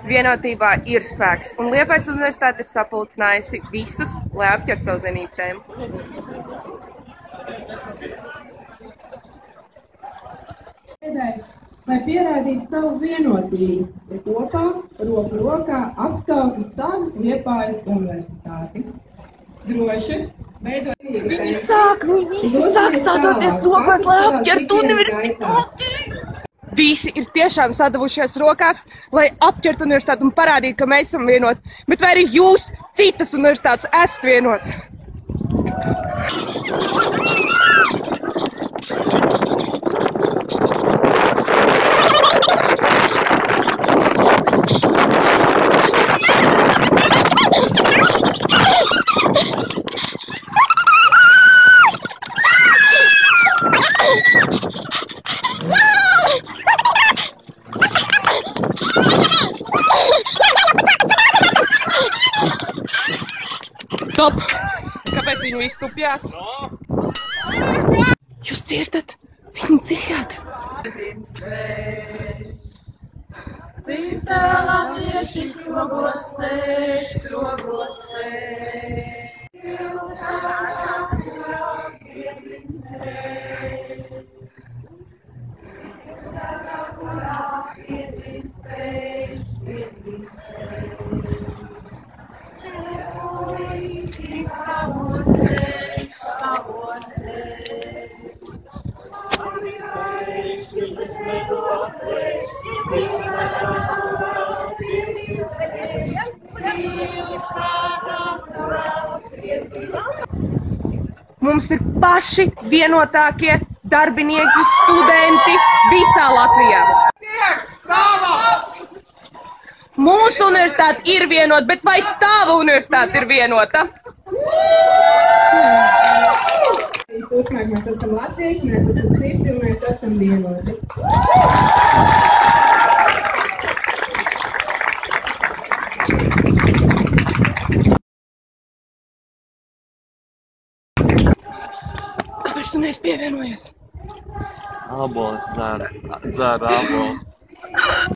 Vienotībā ir spēks, un Liepājas universitāte ir sapulcinājusi visus, lai apķertu savu zinību tēmu. Lai pierādītu savu vienotību, ir kopā, roku rokā apskautu savu Liepājas universitāti. Droši, veidot... Viņi sāk sadoties rokās, lai apķertu universitāti! Visi ir tiešām sadavušies rokās, lai apķertu universitāti un parādītu, ka mēs esam vienoti. Bet vai arī jūs, citas universitātes, esat vienots? Stop! Kāpēc viņi visi tupjās? Jūs dzirdat? Viņi dzied! Cita latvieši krogos sēž. Mums ir paši vienotākie darbinieki, studenti visā Latvijā. Mūsu universitāte ir vienota, bet vai tava universitāte ir vienota? Turpmāk mēs esam latvieši, mēs esam stipri un mēs esam vienoti. Kāpēc tu neesi pievienojies? Ābols dzer ābolu.